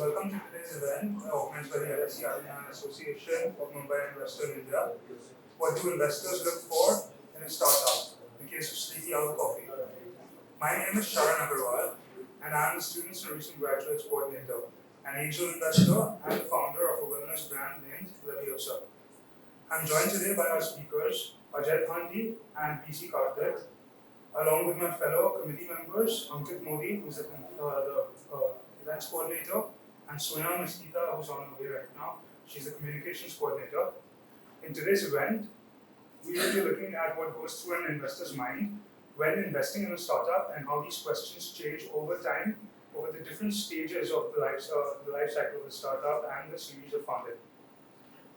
Welcome to today's event organized by the LSE Alumni Association of Mumbai and Western India. What do investors look for in a startup? In the case of Sleepy Owl Coffee. My name is Sharan Agarwal, and I am the Students and Recent Graduates Coordinator, an angel investor, and the founder of a wellness brand named Leviosa. I'm joined today by our speakers, Ajai Thandi and PC Karthic, along with my fellow committee members, Ankit Modi, who's the events coordinator, and Sonia Meskita, who's on the way right now. She's the communications coordinator. In today's event, we will be looking at what goes through an investor's mind when investing in a startup and how these questions change over time, over the different stages of the life cycle of the startup and the series of funding.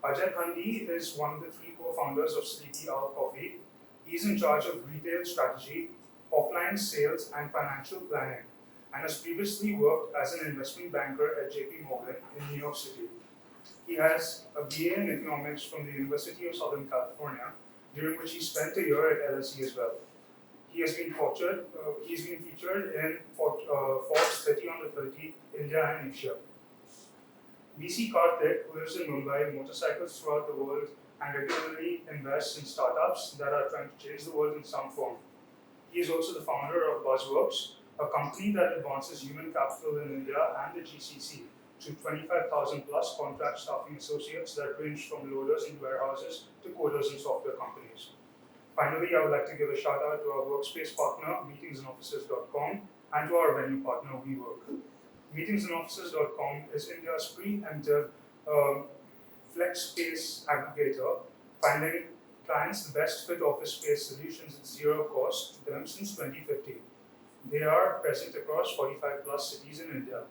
Ajai Thandi is one of the three co-founders of Sleepy Owl Coffee. He's in charge of retail strategy, offline sales, and financial planning, and has previously worked as an investment banker at JP Morgan in New York City. He has a BA in economics from the University of Southern California, during which he spent a year at LSE as well. He has been featured in Forbes 30 under 30, India and Asia. VC Karthic, who lives in Mumbai, motorcycles throughout the world, and regularly invests in startups that are trying to change the world in some form. He is also the founder of Buzzworks, a company that advances human capital in India and the GCC to 25,000 plus contract staffing associates that range from loaders in warehouses to coders in software companies. Finally, I would like to give a shout out to our workspace partner, metingsandoffices.com, and to our venue partner, WeWork. Metingsandoffices.com is India's preemptive flex space aggregator, finding clients the best fit office space solutions at zero cost to them since 2015. They are present across 45 plus cities in India.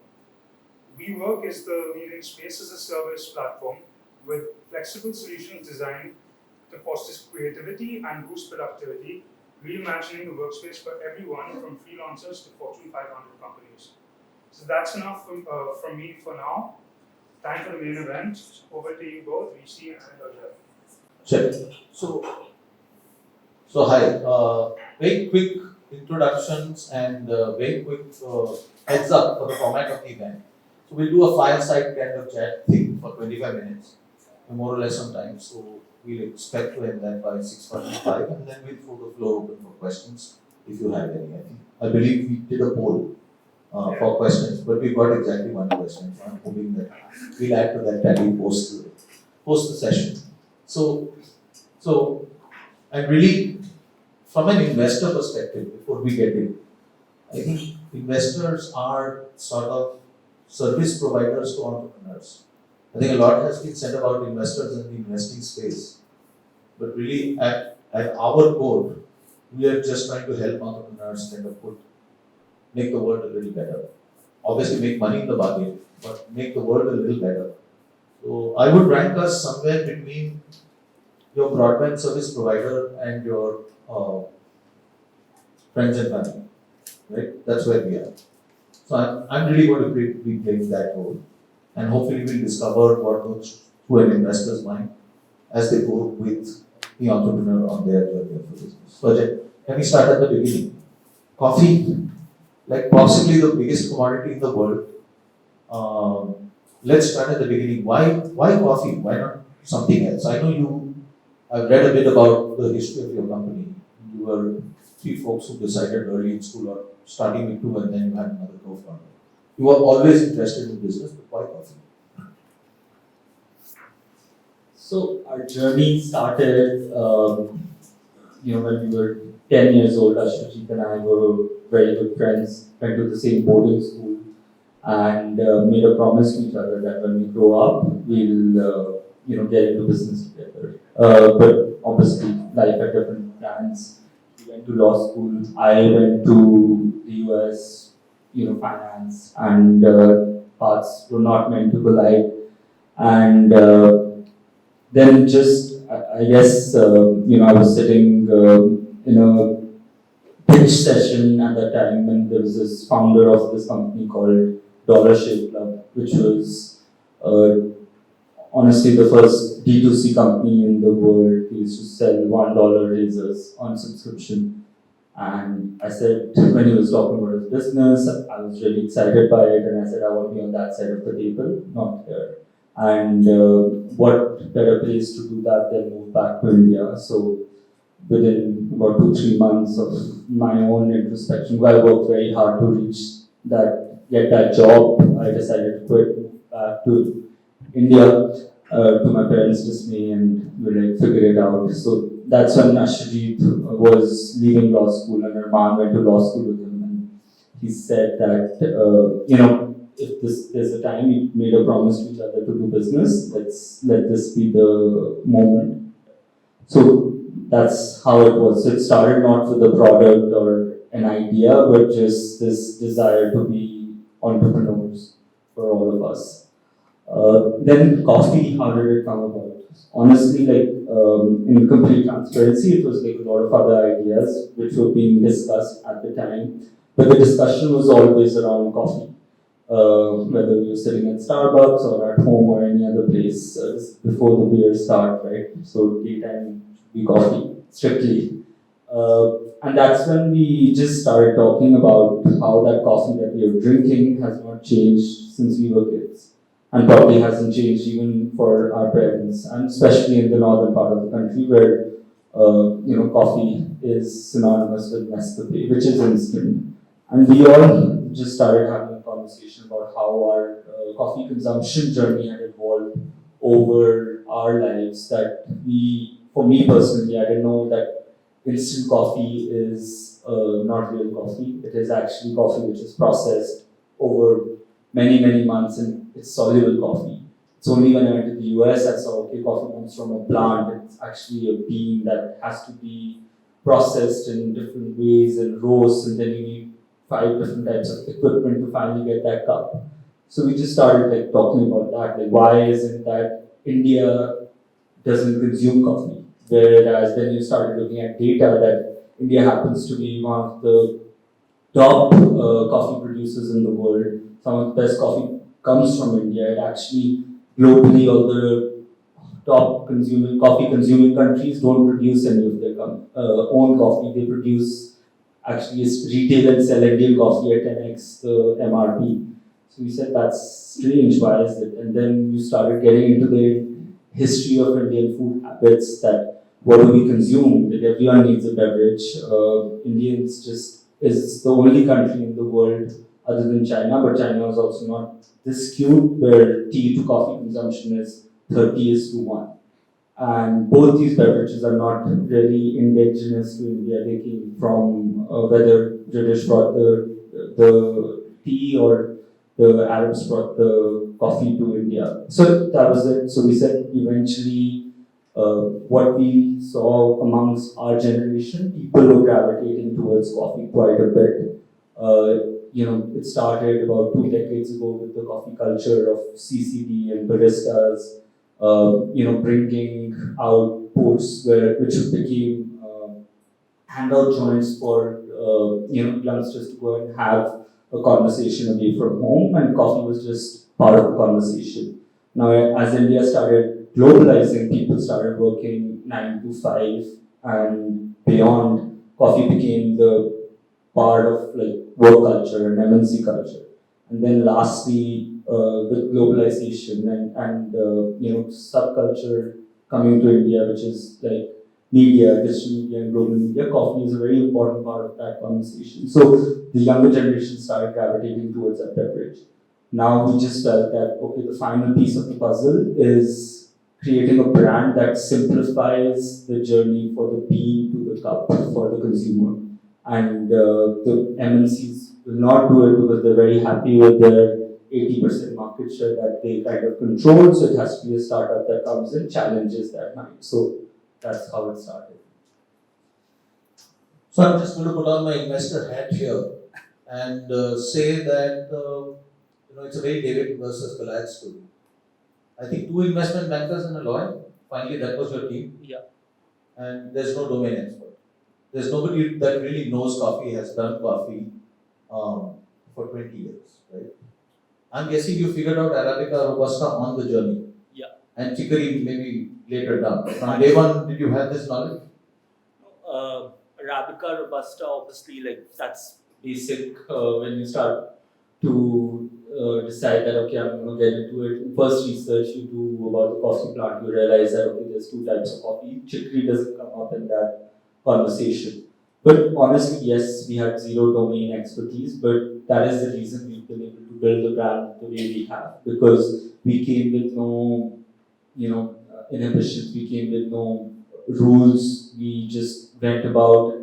WeWork is the leading space as a service platform with flexible solutions designed to foster creativity and boost productivity, reimagining the workspace for everyone from freelancers to Fortune 500 companies. So that's enough from me for now. Time for the main event. Over to you both, VC and Ajay. Sure. So hi. Very quick introductions and very quick heads up for the format of the event. So we'll do a fireside kind of chat thing for 25 minutes, more or less on time. So we'll expect to end that by 6:45, and then we'll throw the floor open for questions if you have any. I believe we did a poll for questions, but we got exactly one question. So I'm hoping that we'll add to that tally post the session. So and really, from an investor perspective, before we get in, I think investors are sort of service providers to entrepreneurs. I think a lot has been said about investors in the investing space, but really at our core, we are just trying to help entrepreneurs kind of make the world a little better. Obviously make money in the bargain, but make the world a little better. So I would rank us somewhere between your broadband service provider and your friends and family, right? That's where we are. So I'm really going to be playing that role, and hopefully we'll discover what goes through an investor's mind as they go with the entrepreneur on their journey of business. So can we start at the beginning? Coffee, like possibly the biggest commodity in the world. Let's start at the beginning. Why coffee? Why not something else? I know I've read a bit about the history of your company. You were three folks who decided early in school or starting with two, and then you had another co-founder. You were always interested in business, but why coffee? So our journey started, when we were 10 years old. Ashwajit and I were very good friends, went to the same boarding school, and made a promise to each other that when we grow up, we'll get into business together. But obviously, life had different plans. He went to law school. I went to the US, finance, and paths were not meant to collide. And then I guess, I was sitting in a pitch session at that time, and there was this founder of this company called Dollar Shave Club, which was honestly the first D2C company in the world. We used to sell $1 razors on subscription. And I said, when he was talking about his business, I was really excited by it, and I said, I want to be on that side of the table, not here. And what better place to do that than move back to India? So within about 2-3 months of my own introspection, I worked very hard to get that job. I decided to quit, move back to India, to my parents' dismay, and we like figure it out. So that's when Ashajit was leaving law school, and Arman went to law school with him, and he said that if there's a time we made a promise to each other to do business, let this be the moment. So that's how it was. So it started not with a product or an idea, but just this desire to be entrepreneurs for all of us. Then coffee, how did it come about? Honestly, in complete transparency, it was like a lot of other ideas which were being discussed at the time, but the discussion was always around coffee. Whether we were sitting at Starbucks or at home or any other place before the beer start, right? So daytime we coffee strictly, and that's when we just started talking about how that coffee that we are drinking has not changed since we were kids, and probably hasn't changed even for our parents, and especially in the northern part of the country where coffee is synonymous with Nescafe, which is instant. And we all just started having a conversation about how our coffee consumption journey had evolved over our lives. For me personally, I didn't know that instant coffee is not real coffee. It is actually coffee which is processed over many, many months, and it's soluble coffee. It's only when I went to the US I saw, okay, coffee comes from a plant. It's actually a bean that has to be processed in different ways and roasts, and then you need 5 different types of equipment to finally get that cup. So we just started talking about that. Why is it that India doesn't consume coffee? Whereas then you started looking at data that India happens to be one of the top coffee producers in the world. Some of the best coffee comes from India. It actually globally, all the top coffee consuming countries don't produce any of their own coffee. They produce actually retail and sell Indian coffee at 10x the MRP. So we said that's strange. Why is it? And then we started getting into the history of Indian food habits. That what do we consume? That everyone needs a beverage. Indians just is the only country in the world other than China, but China is also not this skewed where tea to coffee consumption is 30:1. And both these beverages are not really indigenous to India. They came from whether British brought the tea or the Arabs brought the coffee to India. So that was it. So we said eventually what we saw amongst our generation, people were gravitating towards coffee quite a bit. It started about 2 decades ago with the coffee culture of CCD and baristas, bringing out posts which became hangout joints for youngsters to go and have a conversation away from home, and coffee was just part of the conversation. Now, as India started globalizing, people started working 9 to 5 and beyond. Coffee became the part of work culture and MNC culture. And then lastly, with globalization and subculture coming to India, which is media, digital media, and global media, coffee is a very important part of that conversation. So the younger generation started gravitating towards that beverage. Now we just felt that, okay, the final piece of the puzzle is creating a brand that simplifies the journey for the bean to the cup for the consumer. And the MNCs will not do it because they're very happy with their 80% market share that they kind of control. So it has to be a startup that comes and challenges that mind. So that's how it started. So I'm just going to put on my investor hat here and say that it's a very David versus Goliath story. I think 2 investment bankers and a lawyer. Finally, that was your team. Yeah. And there's no domain expert. There's nobody that really knows coffee, has done coffee for 20 years, right? I'm guessing you figured out Arabica, Robusta on the journey. Yeah. And Chicory maybe later down. From day one, did you have this knowledge? Arabica, Robusta, obviously, like that's basic when you start to decide that, okay, I'm going to get into it. First research you do about the coffee plant, you realize that, okay, there's two types of coffee. Chicory doesn't come up in that conversation. But honestly, yes, we had zero domain expertise, but that is the reason we've been able to build the brand the way we have, because we came with no, inhibitions, we came with no rules, we just went about,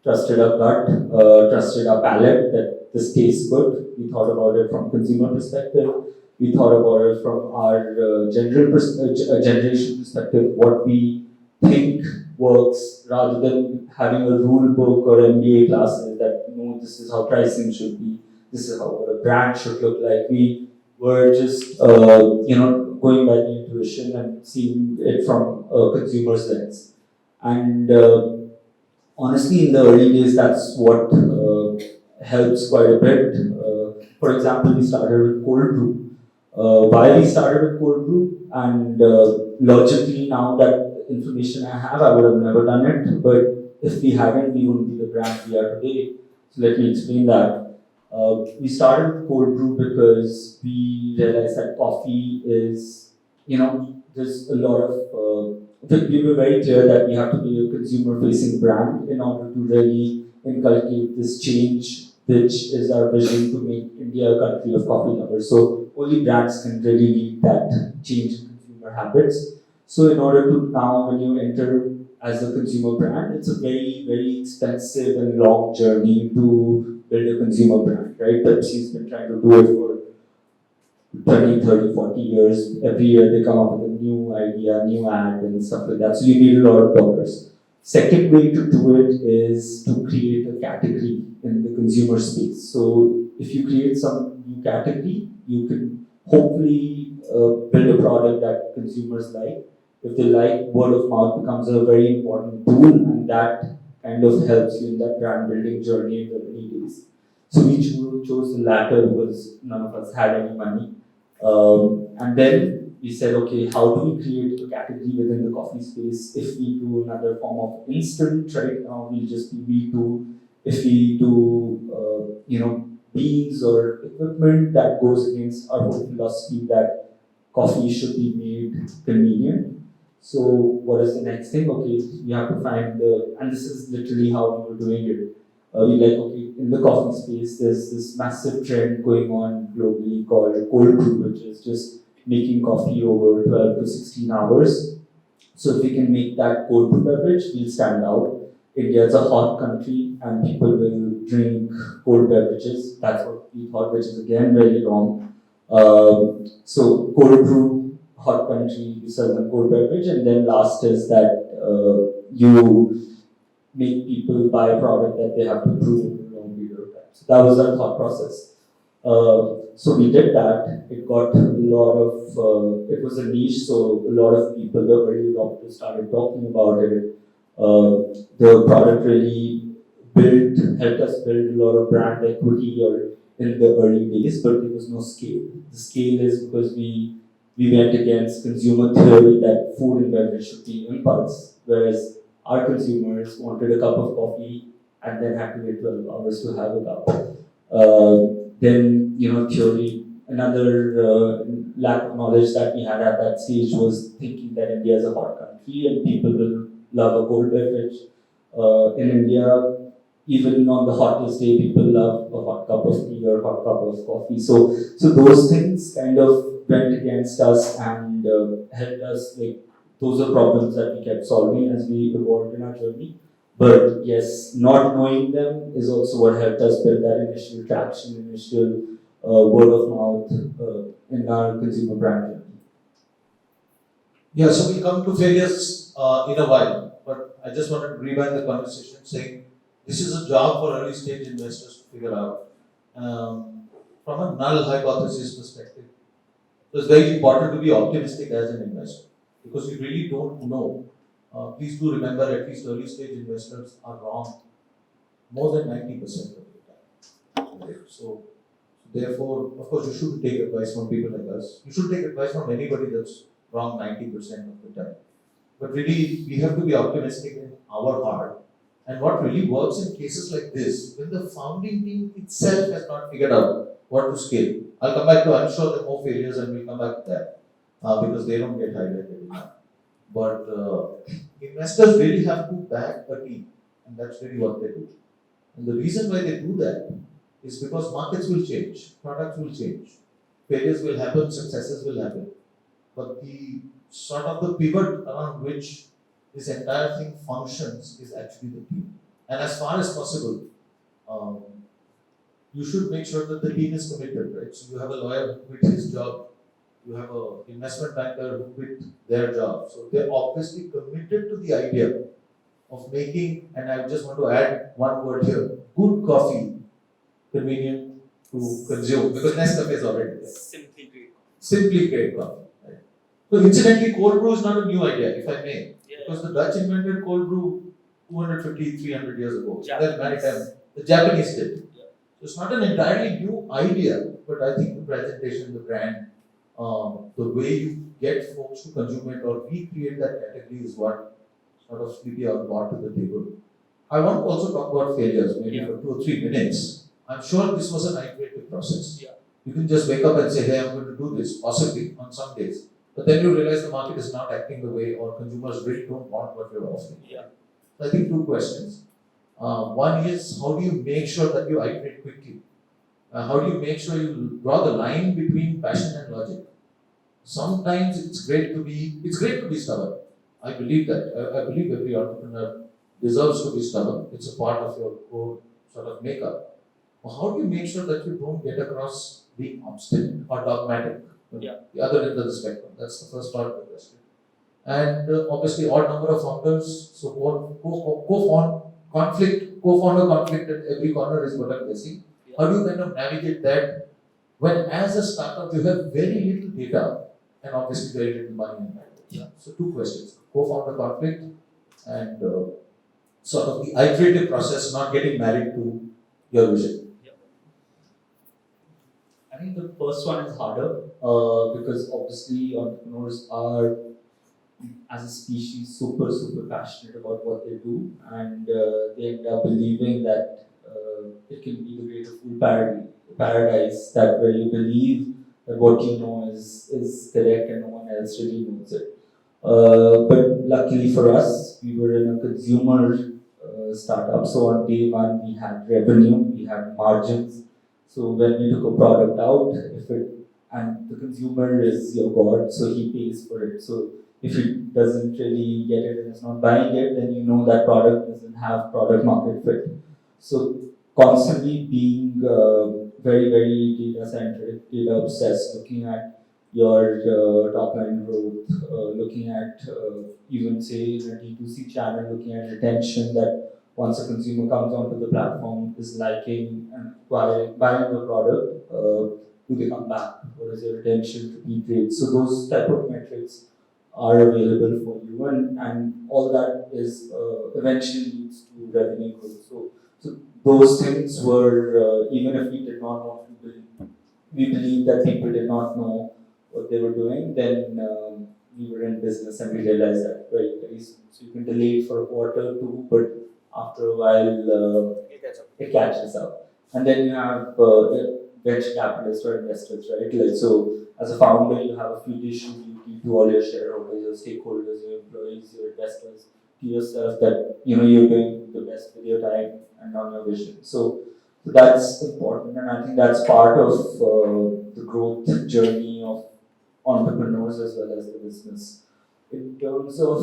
trusted our gut, trusted our palate that this tastes good. We thought about it from consumer perspective. We thought about it from our generation perspective, what we think works, rather than having a rule book or MBA classes that, this is how pricing should be, this is how a brand should look like. We were just, going by the intuition and seeing it from a consumer's lens. And honestly, in the early days, that's what helps quite a bit. For example, we started with cold brew. Why we started with cold brew, and logically now that information I have, I would have never done it. But if we hadn't, we wouldn't be the brand we are today. So let me explain that. We started with cold brew because we realized that coffee is, there's a lot of we were very clear that we have to be a consumer-facing brand in order to really inculcate this change, which is our vision to make India a country of coffee lovers. So only brands can really lead that change in consumer habits. So in order to now, when you enter as a consumer brand, it's a very, very expensive and long journey to build a consumer brand, right? Pepsi's been trying to do it for 20, 30, 40 years. Every year they come up with a new idea, new ad and stuff like that. So you need a lot of dollars. Second way to do it is to create a category in the consumer space. So if you create some new category, you can hopefully build a product that consumers like. If they like, word of mouth becomes a very important tool, and that kind of helps you in that brand building journey in the early days. So we chose the latter because none of us had any money. And then we said, okay, how do we create a category within the coffee space? If we do another form of instant, right now we'll just be V2. If we do, beans or equipment that goes against our whole philosophy that coffee should be made convenient. So what is the next thing? Okay, we have to find and this is literally how we were doing it. We okay, in the coffee space, there's this massive trend going on globally called cold brew, which is just making coffee over 12 to 16 hours. So if we can make that cold brew beverage, we'll stand out. India is a hot country and people will drink cold beverages. That's what we thought, which is again really wrong. So cold brew, hot country, we sell them cold beverage, and then last is that you make people buy a product that they have to prove in a long period of time. So that was our thought process. So we did that. It got a lot of, it was a niche, so a lot of people, the early adopters, started talking about it. The product really helped us build a lot of brand equity in the early days, but there was no scale. The scale is because we went against consumer theory that food and beverage should be impulse, whereas our consumers wanted a cup of coffee and then had to wait 12 hours to have a cup. Then, theory, another lack of knowledge that we had at that stage was thinking that India is a hot country and people will love a cold beverage. In India, even on the hottest day, people love a hot cup of tea or hot cup of coffee. So those things kind of went against us and helped us, those are problems that we kept solving as we evolved in our journey. But yes, not knowing them is also what helped us build that initial traction, initial word of mouth in our consumer brand journey. Yeah, so we'll come to failures in a while, but I just wanted to rewind the conversation saying this is a job for early stage investors to figure out. From a null hypothesis perspective, so it's very important to be optimistic as an investor because you really don't know. Please do remember at least early stage investors are wrong more than 90% of the time. Right? So therefore, of course, you should take advice from people like us. You should take advice from anybody that's wrong 90% of the time. But really, we have to be optimistic in our heart And what really works in cases like this, when the founding team itself has not figured out what to scale. I'll come back to, I'm sure there are more failures and we'll come back to that because they don't get highlighted enough. But investors really have to back a team, and that's really what they do. And the reason why they do that is because markets will change, products will change, failures will happen, successes will happen. But the sort of the pivot around which this entire thing functions is actually the team. And as far as possible, um, you should make sure that the team is committed, right? So you have a lawyer who quit his job, you have an investment banker who quit their job. So they're obviously committed to the idea of making, and I just want to add one word here, good coffee convenient to consume, because Nescafe is already there. Simply great. Simply great coffee. Right? So incidentally, cold brew is not a new idea, if I may. Because the Dutch invented cold brew 250, 300 years ago. Then maritime, the Japanese did. Yeah. So it's not an entirely new idea, but I think the presentation, the brand, the way you get folks to consume it or recreate that category is what sort of Sleepy or brought to the table. I want to also talk about failures, maybe for 2 or 3 minutes. I'm sure this was an iterative process. Yeah. You can just wake up and say, hey, I'm going to do this, possibly on some days. But then you realize the market is not acting the way, or consumers really don't want what you're offering. Yeah. So I think 2 questions. One is, how do you make sure that you iterate quickly? How do you make sure you draw the line between passion and logic? Sometimes it's great to be stubborn. I believe that. I believe every entrepreneur deserves to be stubborn. It's a part of your core sort of makeup. But how do you make sure that you don't get across being obstinate or dogmatic? Yeah. The other end of the spectrum. That's the first part of the question. And obviously, odd number of founders. So co-founder conflict at every corner is what I'm guessing. Yeah. How do you kind of navigate that when, as a startup, you have very little data and obviously very little money in that? Yeah. So 2 questions: co-founder conflict and sort of the iterative process, not getting married to your vision. I think the first one is harder because obviously entrepreneurs are, as a species, super passionate about what they do, and they end up believing that it can be the greater fool paradise, that where you believe that what you know is correct and no one else really knows it. But luckily for us, we were in a consumer startup, so on day one we had revenue, we had margins. So when we took a product out, and the consumer is your god, so he pays for it. So if he doesn't really get it and is not buying it, then you know that product doesn't have product market fit. So constantly being very data-centric, data-obsessed, looking at your top-line growth, looking at even say in a D2C channel, looking at retention, that once a consumer comes onto the platform, is liking and buying the product, do they come back? What is your retention, repeat rate? So those type of metrics are available for you, and all that is eventually leads to revenue growth. So those things were, even if we did not know, we believe that people did not know what they were doing, then we were in business and we realized that very soon. So you can delay it for a quarter or 2, but after a while it catches up. And then you have venture capitalists or investors, right? Like, so as a founder, you have a fiduciary duty to all your shareholders, your stakeholders, your employees, your investors, to yourself, that you're doing the best with your time and on your vision. So that's important, and I think that's part of the growth journey of entrepreneurs as well as the business. In terms of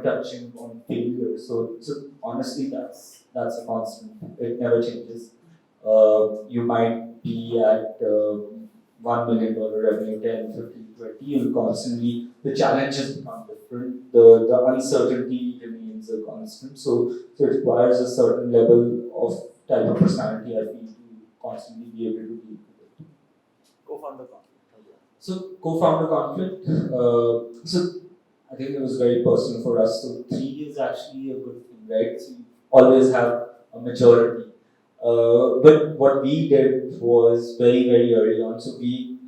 touching on failure, so honestly, that's a constant. It never changes. You might be at $1 million revenue, 10, 15, 20. You'll constantly, the challenges become different. The uncertainty remains a constant. So it requires a certain level of type of personality, I feel, to constantly be able to deal with it. Co-founder conflict. So co-founder conflict. So I think it was very personal for us. So 3 is actually a good thing, right? So you always have a maturity. But what we did was very early on. So we,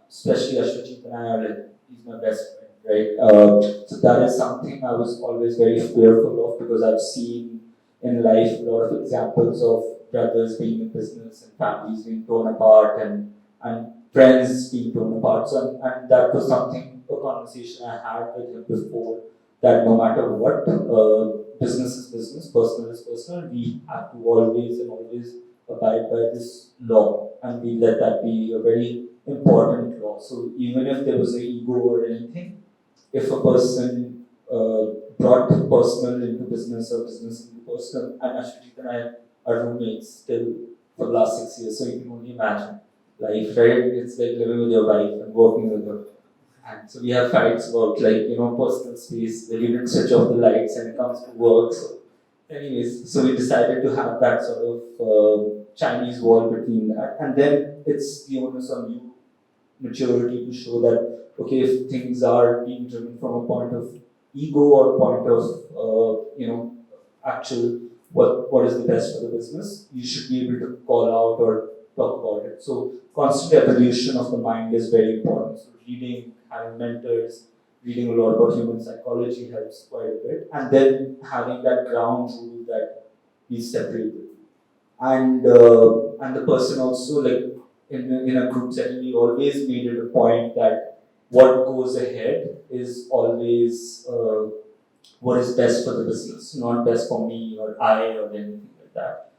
especially Ashwajit and I, are like, he's my best friend, right? So that is something I was always very fearful of, because I've seen in life, a lot of examples of brothers being in business and families being torn apart and friends being torn apart. So, and that was something, a conversation I had with him before, that no matter what, business is business, personal is personal, we have to always and always abide by this law, and we let that be a very important law. So even if there was an ego or anything, if a person brought personal into business or business into personal, and Ashwajit and I are roommates still for the last 6 years, so you can only imagine life, right? It's like living with your wife and working with her. And so we have fights about personal space where you didn't switch off the lights and it comes to work. So anyways, so we decided to have that sort of Chinese wall between that. And then it's the onus on you, maturity, to show that, okay, if things are being driven from a point of ego or point of, actual what is the best for the business, you should be able to call out or talk about it. So constant evolution of the mind is very important. So reading, having mentors, reading a lot about human psychology helps quite a bit. And then having that ground rule that we separated. And the person also, like in a group setting, we always made it a point that what goes ahead is always what is best for the business, not best for me or I or anything like that.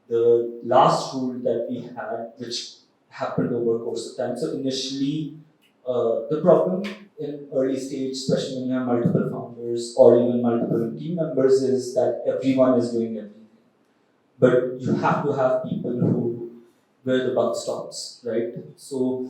The last rule that we had, which happened over the course of time. So initially, the problem in early stage, especially when you have multiple founders or even multiple team members, is that everyone is doing everything. But you have to have people who where the buck stops, right? So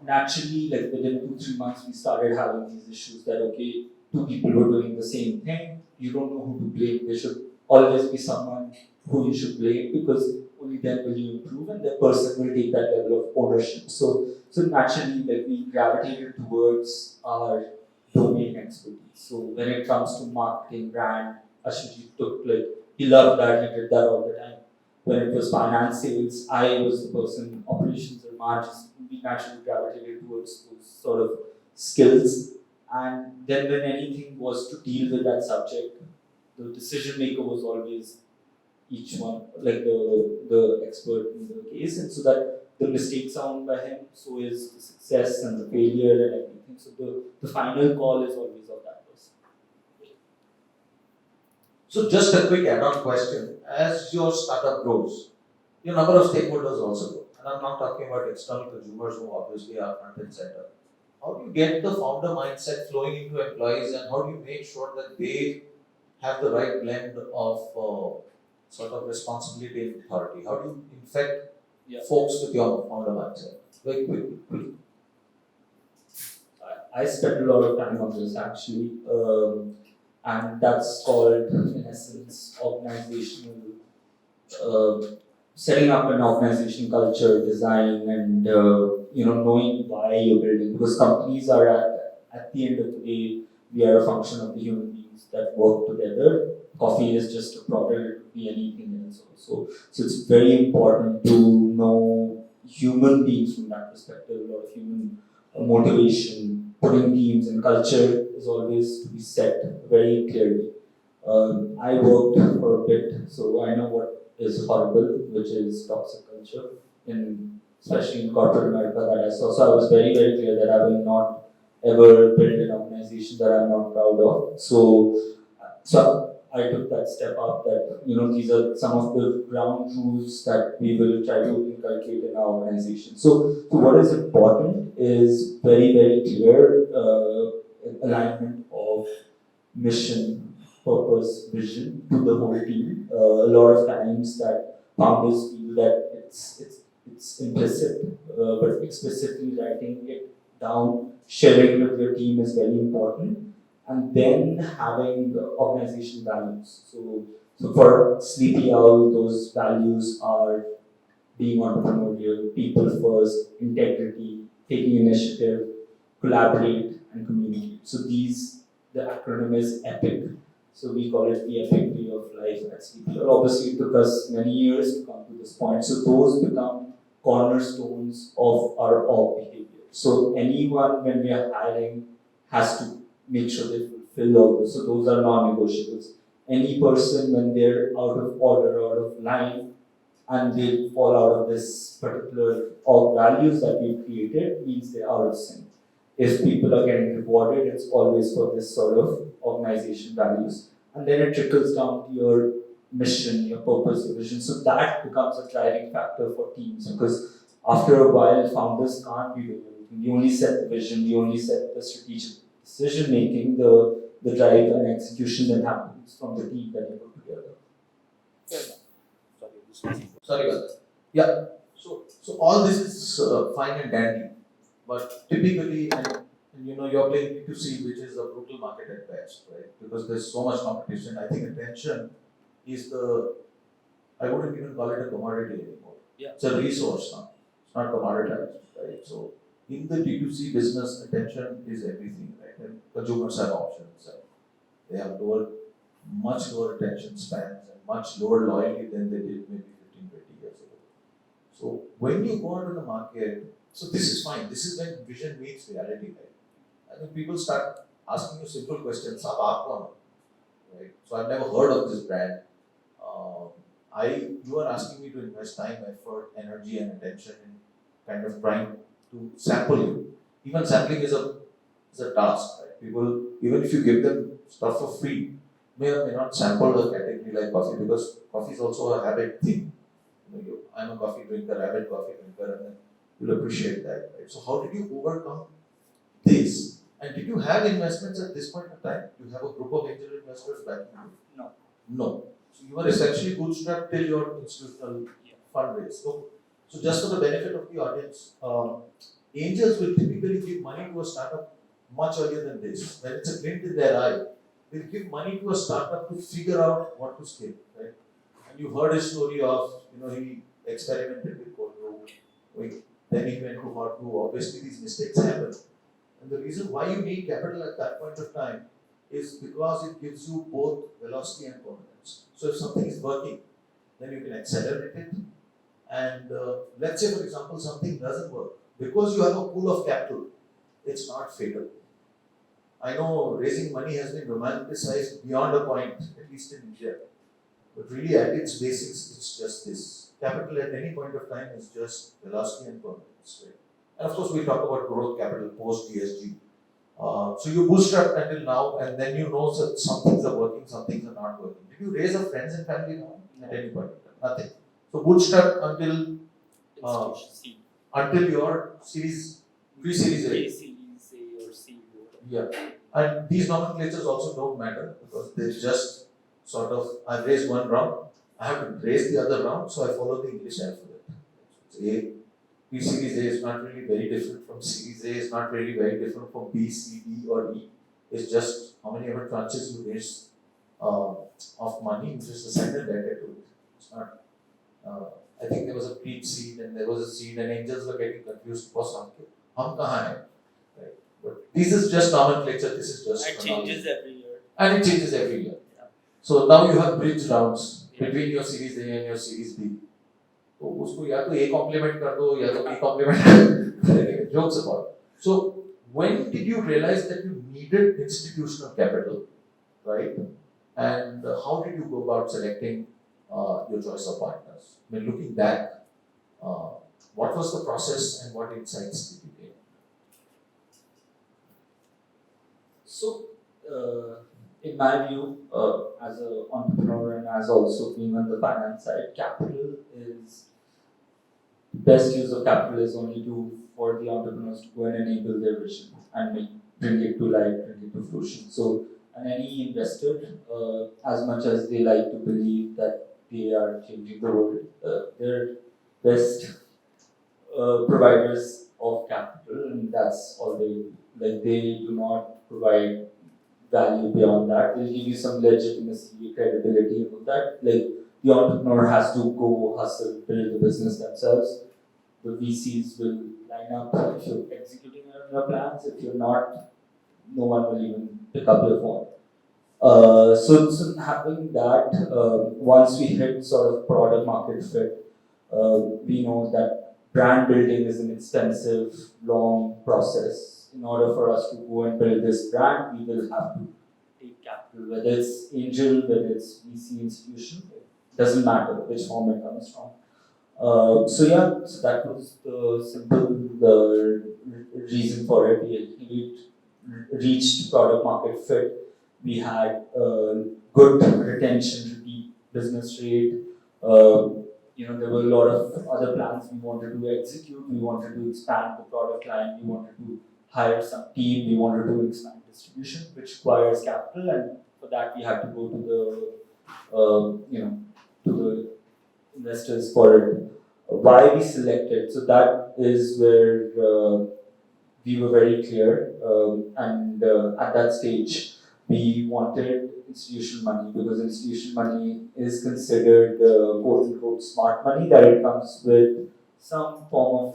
naturally, like within 2-3 months, we started having these issues that okay, two people were doing the same thing. You don't know who to blame. There should always be someone who you should blame, because only then will you improve, and that person will take that level of ownership. So naturally, like we gravitated towards our domain expertise. So when it comes to marketing, brand, Ashwajit took he loved that, he did that all the time. When it was finance, sales, I was the person, operations or margins, we naturally gravitated towards those sort of skills. And then when anything was to deal with that subject, the decision maker was always each one, like the expert in the case, and so that the mistakes are owned by him, so is the success and the failure and everything. So the final call is always of that person. So just a quick add-on question. As your startup grows, your number of stakeholders also grow. And I'm not talking about external consumers who obviously are front and center. How do you get the founder mindset flowing into employees, and how do you make sure that they have the right blend of sort of responsibility and authority? How do you infect folks with your founder mindset? Very quickly. I spent a lot of time on this actually, and that's called, in essence, organizational, setting up an organization culture, design, and knowing why you're building. Because companies are at the end of the day, we are a function of the human beings that work together. Coffee is just a product; it could be anything else also. So it's very important to know human beings from that perspective. A lot of human motivation, putting teams and culture is always to be set very clearly. I worked for a bit, so I know what is horrible, which is toxic culture, especially in corporate America that I saw. So I was very, very clear that I will not ever build an organization that I'm not proud of. So I took that step up that, these are some of the ground rules that we will try to inculcate in our organization. So what is important is very, very clear alignment of mission, purpose, vision to the whole team. A lot of times that founders feel that it's implicit, but explicitly writing it down, sharing with your team is very important. And then having the organization values. So for Sleepy Owl, those values are being entrepreneurial, people first, integrity, taking initiative, collaborate, and communicate. So the acronym is EPIC. So we call it the epic way of life at Sleepy Owl. Obviously, it took us many years to come to this point. So those become cornerstones of our org behavior. So anyone, when we are hiring, has to make sure they fulfill all those. So those are non-negotiables. any person when they're out of order, out of line, and they fall out of this particular values that we've created, means they're out of sync. If people are getting rewarded, it's always for this sort of organization values. And then it trickles down to your mission, your purpose, your vision. So that becomes a driving factor for teams, because after a while, founders can't be doing everything. You only set the vision, you only set the strategic decision making, the drive and execution that happens from the team that you put together. Sorry about that. Yeah. So all this is fine and dandy, but typically, and you know, you're playing B2C, which is a brutal market at best, right? Because there's so much competition. I think attention is I wouldn't even call it a commodity anymore. Yeah. It's a resource now. It's not commoditized, right? So in the B2C business, attention is everything, right? And consumers have options. They have much lower attention spans and much lower loyalty than they did maybe 15, 20 years ago. So when you go out to the market, so this is fine. This is when vision meets reality, right? And then people start asking you simple questions. "Sab aap kaun ho?" Right? So I've never heard of this brand. You are asking me to invest time, effort, energy, and attention in kind of trying to sample you. Even sampling is a task, right? People, even if you give them stuff for free, may or may not sample the category like coffee, because coffee is also a habit thing. I'm a coffee drinker, avid coffee drinker, and then you'll appreciate that, right? So how did you overcome this? And did you have investments at this point in time? You have a group of angel investors backing you? No. No. So you were essentially bootstrapped till your institutional fundraise. So just for the benefit of the audience, angels will typically give money to a startup much earlier than this. When it's a glint in their eye, they'll give money to a startup to figure out what to scale, right? And you heard his story of, he experimented with cold brew, then he went to hot brew. Obviously, these mistakes happen. And the reason why you need capital at that point of time is because it gives you both velocity and permanence. So if something is working, then you can accelerate it. And let's say, for example, something doesn't work. Because you have a pool of capital, it's not fatal. I know raising money has been romanticized beyond a point, at least in India. But really, at its basics, it's just this. Capital at any point of time is just velocity and permanence. Right? And of course, we'll talk about growth capital post ESG. So you bootstrap until now, and then you know that some things are working, some things are not working. Did you raise a friends and family loan at any point? Nothing. So bootstrap until your pre-series A. Pre-series A or C. Yeah. And these nomenclatures also don't matter, because they just sort of, I've raised one round, I have to raise the other round, so I follow the English alphabet. So A. Pre-series A is not really very different from series A, is not really very different from B, C, D, or E. It's just how many ever tranches you raise of money, which is assigned a data to it. It's not. I think there was a pre-seed and there was a seed, and angels were getting confused. Hum kahan hai? Right. But this is just nomenclature. This is just. It changes every year. And it changes every year. Yeah. So now you have bridge rounds between your series A and your series B. तो उसको या तो A compliment कर दो या तो B compliment कर दो. Jokes apart. So when did you realize that you needed institutional capital, right? And how did you go about selecting your choice of partners? When looking back, what was the process and what insights did you gain? So, in my view, as an entrepreneur and as also being on the finance side, capital is best use of capital is only for the entrepreneurs to go and enable their vision and bring it to life, bring it to fruition. So, and any investor, as much as they like to believe that they are changing the world, they're best providers of capital, and that's all they do. Like, they do not provide value beyond that. They'll give you some legitimacy, credibility, and all that. Like, the entrepreneur has to go hustle, build the business themselves. The VCs will line up if you're executing on your plans. If you're not, no one will even pick up your phone. So having that, once we hit sort of product market fit, we know that brand building is an extensive, long process. In order for us to go and build this brand, we will have to take capital, whether it's angel, whether it's VC institution, it doesn't matter which form it comes from. So that was the simple reason for it. We reached product market fit. We had good retention, repeat business rate. There were a lot of other plans we wanted to execute. We wanted to expand the product line. We wanted to hire some team. We wanted to expand distribution, which requires capital, and for that we had to go to the investors for it. Why we selected? So that is where we were very clear, and at that stage we wanted institutional money because institutional money is considered quote unquote smart money, that it comes with some form of,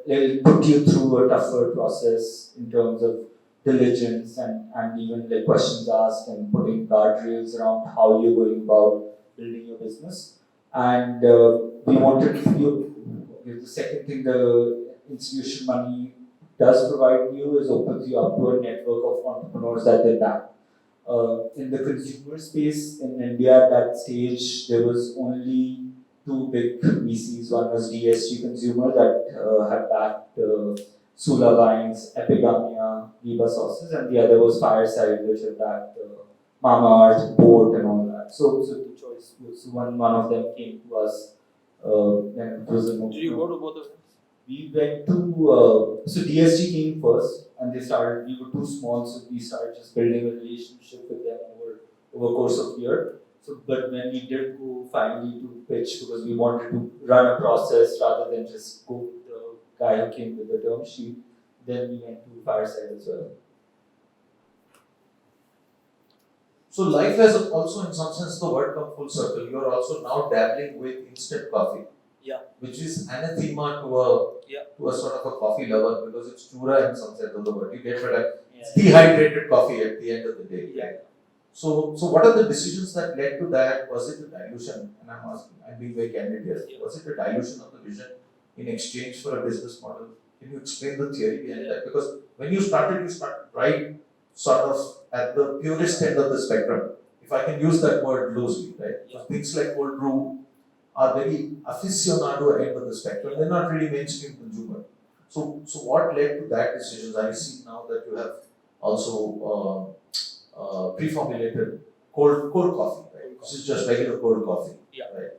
it'll put you through a tougher process in terms of diligence and even like questions asked and putting guardrails around how you're going about building your business. And we wanted the second thing the institutional money does provide you is opens you up to a network of entrepreneurs that they back. In the consumer space in India at that stage, there was only two big VCs. One was DSG Consumer that had backed Sula Wines, Epigamia, Viva Sauces, and the other was Fireside, which had backed Mamaearth, Boat, and all that. So the choice was one of them came to us. And it was a Did you go to both of them? We went to so DSG came first, and they started. We were too small, so we started just building a relationship with them over course of year. So, but when we did go finally to pitch, because we wanted to run a process rather than just go with the guy who came with the term sheet, then we went to Fireside as well. So life has also, in some sense, the word come full circle. You are also now dabbling with instant coffee. Yeah. Which is anathema to a sort of a coffee lover because it's chura in some sense of the word. You get dehydrated coffee at the end of the day. Yeah. So what are the decisions that led to that? Was it a dilution? And I'm being very candid here. Yeah. Was it a dilution of the vision in exchange for a business model? Can you explain the theory behind that? Because when you started right sort of at the purest end of the spectrum. If I can use that word loosely, right? Yeah. Things like cold brew are very aficionado end of the spectrum. They're not really mainstream consumer. So what led to that decision? I see now that you have also pre-formulated cold coffee, right? This is just regular cold coffee, right?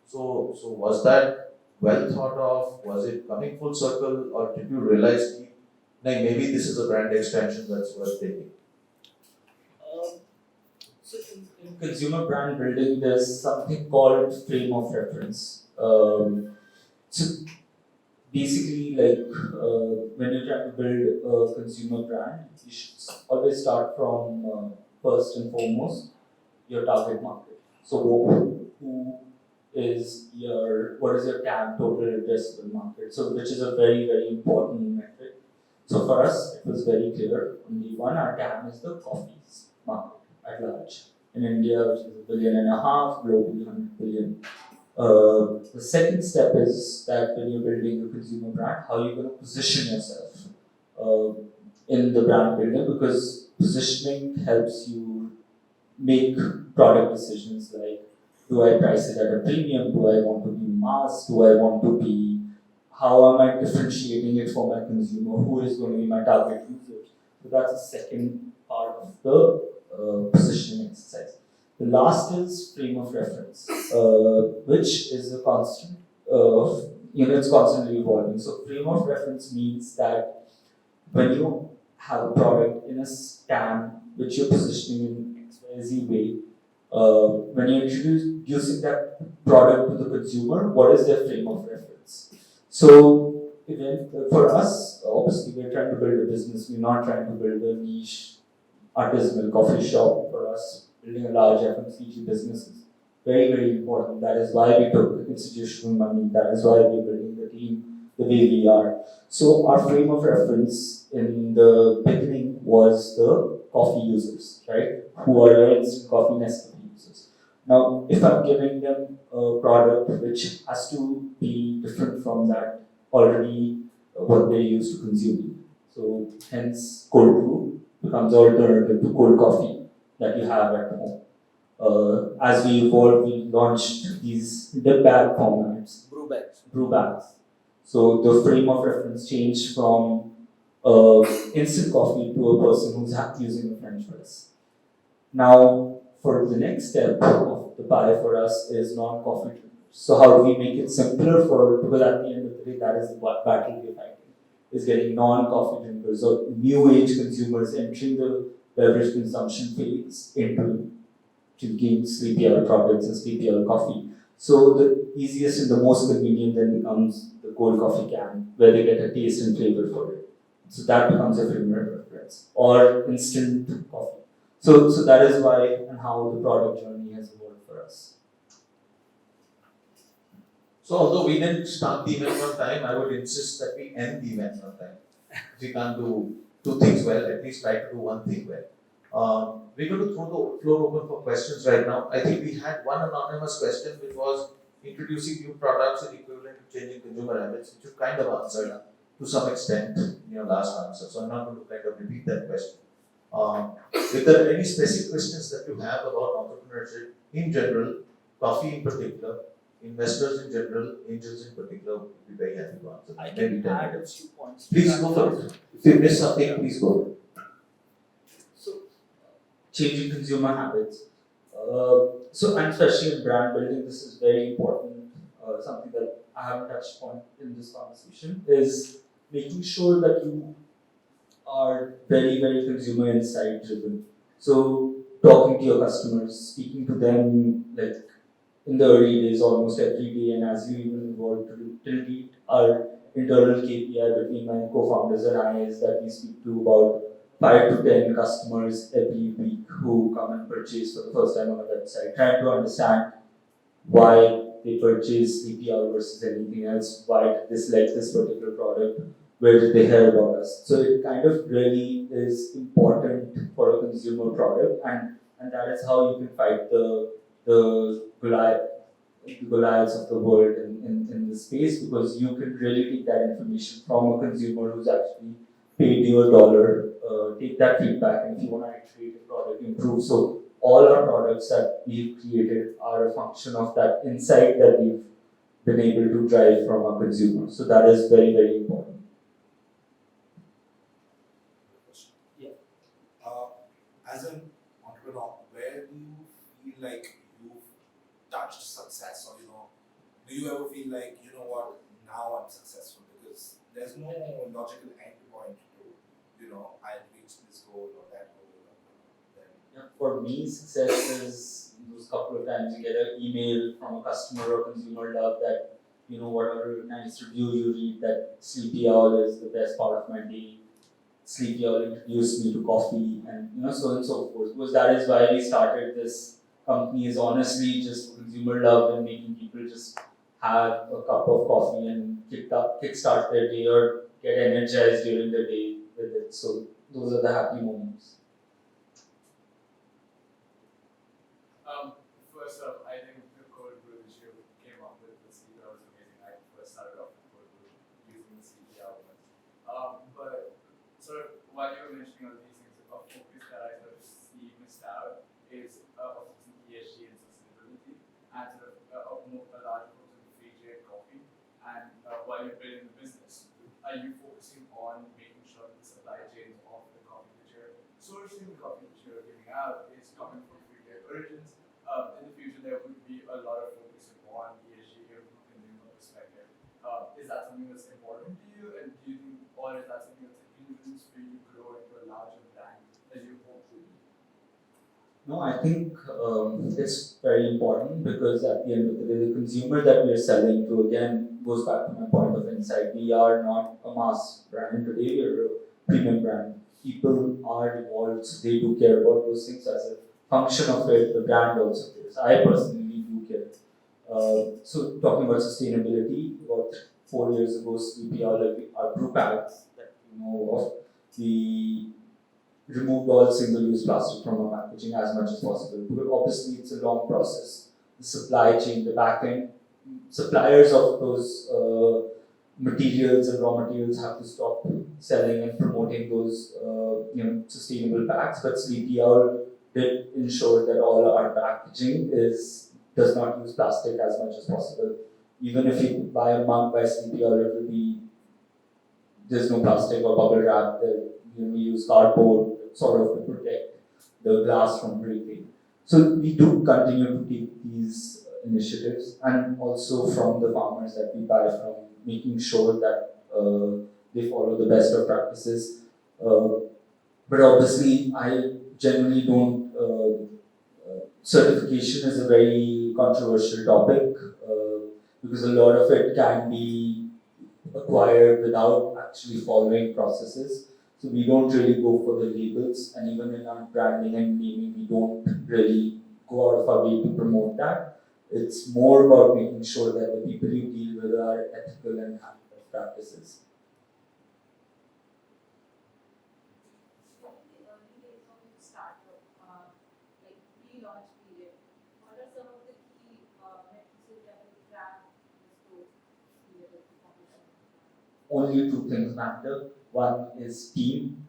So was that well thought of? Was it coming full circle, or did you realize maybe this is a brand extension that's worth taking? So in consumer brand building, there's something called frame of reference. So basically, when you're trying to build a consumer brand, you should always start from first and foremost your target market. So what is your TAM, total addressable market? So which is a very, very important metric. So for us, it was very clear. Only one, our TAM is the coffees market at large. In India, which is $1.5 billion, globally $100 billion. The second step is that when you're building a consumer brand, how you're going to position yourself in the brand building, because positioning helps you make product decisions like, do I price it at a premium? Do I want to be mass? Do I want to be, how am I differentiating it for my consumer? Who is going to be my target user? So that's the second part of the positioning exercise. The last is frame of reference, which is a constant, it's constantly evolving. So frame of reference means that when you have a product in a TAM which you're positioning in XYZ way, when you're introducing that product to the consumer, what is their frame of reference? So for us, obviously we're trying to build a business, we're not trying to build a niche artisanal coffee shop. For us, building a large FMCG business is very, very important. That is why we took institutional money. That is why we're building the team the way we are. So our frame of reference in the beginning was the coffee users, right? Who are instant coffee Nescafe users. Now, if I'm giving them a product which has to be different from that already what they used to consuming. So hence cold brew becomes alternative to cold coffee. that you have at home. As we evolved, we launched these dip bag formats, brew bags. So the frame of reference changed from instant coffee to a person who's using a French press. Now, for the next step of the pie for us is non-coffee drinkers. So how do we make it simpler because at the end of the day, that is the battle we're fighting, is getting non-coffee drinkers or new age consumers entering the beverage consumption phase into drinking sleepy hour products and sleepy hour coffee. So the easiest and the most convenient then becomes the cold coffee can, where they get a taste and flavor for it. So that becomes a frame of reference. Or instant coffee. So that is why and how the product journey has evolved for us. So although we didn't start the event on time, I would insist that we end the event on time. If we can't do two things well, at least try to do one thing well. We're going to throw the floor open for questions right now. I think we had one anonymous question which was introducing new products and equivalent to changing consumer habits, which you kind of answered to some extent in your last answer. So I'm not going to kind of repeat that question. If there are any specific questions that you have about entrepreneurship in general, coffee in particular, investors in general, angels in particular, would be very happy to answer. I can add a few points. Please go for it. If you miss something, please go. So, changing consumer habits. And especially in brand building, this is very important. Something that I haven't touched upon in this conversation is making sure that you are very, very consumer insight driven. So, talking to your customers, speaking to them like in the early days almost every day, and as you even evolve till date, our internal KPI between my co-founders and I is that we speak to about 5 to 10 customers every week who come and purchase for the first time on the website, trying to understand why they purchase Sleepy Hour versus anything else, why did they select this particular product, where did they hear about us. So it kind of really is important for a consumer product, and that is how you can fight the Goliaths of the world in this space, because you can really take that information from a consumer who's actually paid you $1, take that feedback, and if you want to iterate a product, improve. So all our products that we've created are a function of that insight that we've been able to drive from our consumers. So that is very, very important. Yeah. As an entrepreneur, where do you feel like you've touched success, or do you ever feel like, what, now I'm successful? Because there's no logical end point to, I'll reach this goal or that goal. Yeah, for me, success is those couple of times you get an email from a customer or consumer love that, whatever nice review you read, that Sleepy Owl is the best part of my day. Sleepy Owl introduced me to coffee, and so on and so forth. Because that is why we started this company, is honestly just consumer love and making people just have a cup of coffee and kickstart their day or get energized during the day with it. So those are the happy moments. First up, I think the cold brew which you came up with Sleepy Hour was amazing. I first started off with cold brew using the Sleepy Hour. But sort of while you were mentioning all these things, a focus that I sort of see missed out is focusing ESG and sustainability, and sort of a large focus on free trade coffee. And while you're building the business, are you focusing on making sure that the supply chain of the coffee that you're sourcing, the coffee that you're giving out, is coming from free trade origins? In the future, there would be a lot of focus on ESG from a consumer perspective. Is that something that's important to you, and do you think, or is that something that's a hindrance for you to grow into a larger brand as you hope to? No, I think it's very important, because at the end of the day, the consumer that we are selling to, again, goes back to my point of insight. We are not a mass brand today, we are a premium brand. People are evolved, so they do care about those things as a function of it. The brand also cares. I personally do care. So talking about sustainability, about 4 years ago, Sleepy Owl, our brew bags that you know of, we removed all single-use plastic from our packaging as much as possible. Because obviously it's a long process. The supply chain, the back end, suppliers of those materials and raw materials have to stop selling and promoting those sustainable packs. But Sleepy Owl did ensure that all our packaging does not use plastic as much as possible. Even if you buy a mug by CPL, it will be there's no plastic or bubble wrap. We use cardboard sort of to protect the glass from breaking. So we do continue to take these initiatives, and also from the farmers that we buy from, making sure that they follow the best of practices. But obviously, I generally don't. Certification is a very controversial topic because a lot of it can be acquired without actually following processes. So we don't really go for the labels, and even in our branding and naming, we don't really go out of our way to promote that. It's more about making sure that the people you deal with are ethical and have best practices. In the early days of your startup, like pre-launch period, what are some of the key metrics that will track this growth period of the company? Only two things matter. One is team,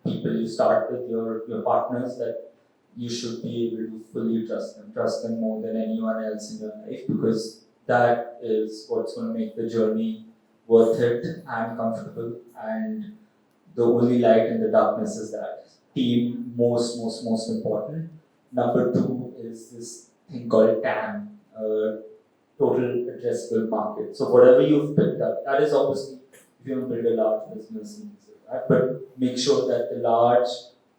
people you start with, your partners, that you should be able to fully trust them more than anyone else in your life, because that is what's going to make the journey worth it and comfortable. And the only light in the darkness is that team, most important. Number two is this thing called TAM, total addressable market. So whatever you've picked up, that is obviously if you want to build a large business and things like that, but make sure that the large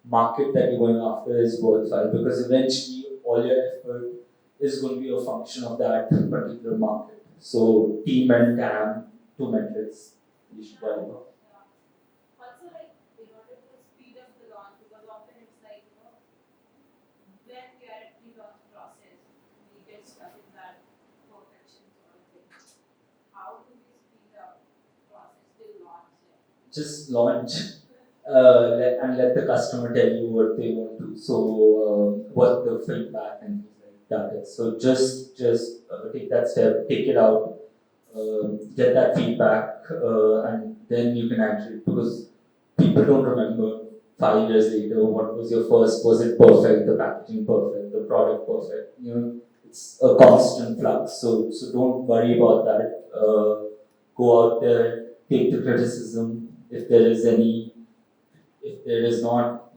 market that you're going after is worthwhile, because eventually all your effort is going to be a function of that particular market. So team and TAM, two metrics you should worry about. Also, like, in order to speed up the launch, because often it's like, when we are at pre-launch process, we get stuck in that perfection sort of thing. How do we speed up process till launch? Just launch and let the customer tell you what they want to. So what the feedback and things like that is. So just take that step, take it out, get that feedback, and then you can actually, because people don't remember 5 years later what was your first, was it perfect, the packaging perfect, the product perfect. It's a constant flux. So don't worry about that. Go out there, take the criticism. If there is any, if there is not,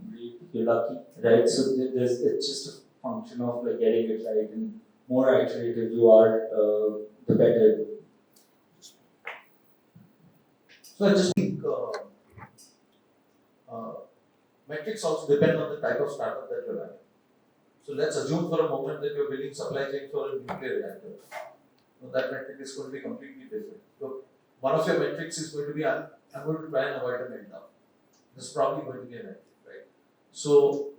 you're lucky, right? So it's just a function of like getting it right, and more iterative you are, the better. So I just think metrics also depend on the type of startup that you're at. So let's assume for a moment that you're building supply chain for a nuclear reactor. So that metric is going to be completely different. So one of your metrics is going to be, I'm going to try and avoid a meltdown. This is probably going to be a metric, right? So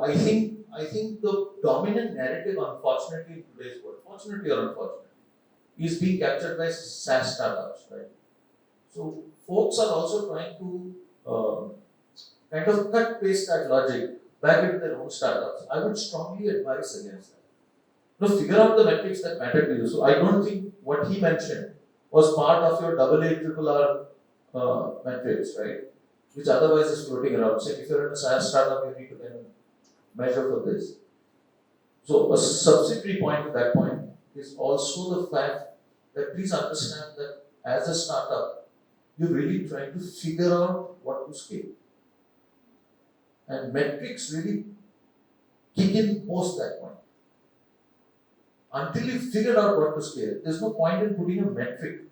I think the dominant narrative, unfortunately, in today's world, fortunately or unfortunately, is being captured by SaaS startups, right? So folks are also trying to kind of cut paste that logic back into their own startups. I would strongly advise against that. Figure out the metrics that matter to you. So I don't think what he mentioned was part of your AA, triple R metrics, right? Which otherwise is floating around. Say if you're in a SaaS startup, you need to then measure for this. So a subsidiary point to that point is also the fact that please understand that as a startup, you're really trying to figure out what to scale. And metrics really kick in post that point. Until you figure out what to scale, there's no point in putting a metric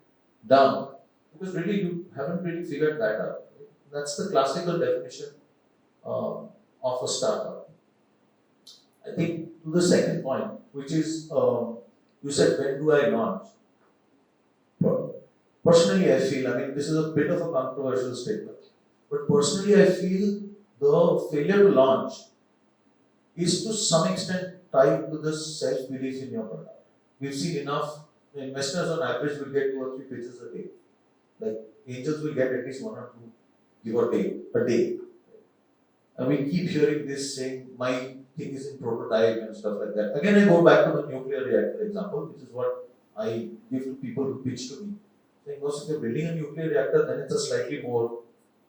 down, because really you haven't really figured that out. That's the classical definition of a startup. I think to the second point, which is you said, when do I launch? Personally, I feel, this is a bit of a controversial statement, but personally, I feel the failure to launch is to some extent tied to the self-belief in your product. We've seen enough, investors on average will get 2 or 3 pitches a day. Like angels will get at least 1 or 2, give or take, a day. And we keep hearing this saying, my thing is in prototype and stuff like that. Again, I go back to the nuclear reactor example, which is what I give to people who pitch to me. Saying, if you're building a nuclear reactor, then it's a slightly more,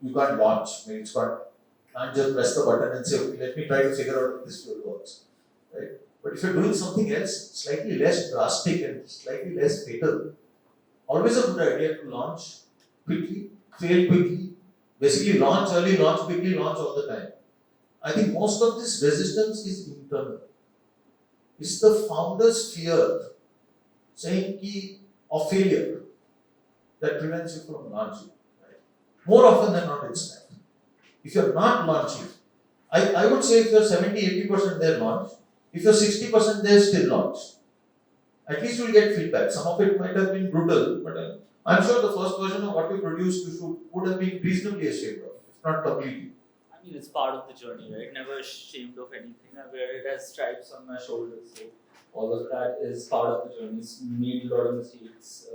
you can't launch. It's got can't just press the button and say, okay, let me try to figure out if this fuel works, right? But if you're doing something else, slightly less drastic and slightly less fatal, always a good idea to launch quickly, fail quickly, basically launch early, launch quickly, launch all the time. I think most of this resistance is internal. It's the founder's fear saying ki of failure that prevents you from launching. Right? More often than not, it's that. If you're not launching, I would say if you're 70-80% there, launch. If you're 60% there, still launch. At least you'll get feedback. Some of it might have been brutal, but I'm sure the first version of what you produced would have been reasonably ashamed of, if not completely. I mean, it's part of the journey, right? Never ashamed of anything. I wear it as stripes on my shoulders. So all of that is part of the journey. It's made a lot of mistakes.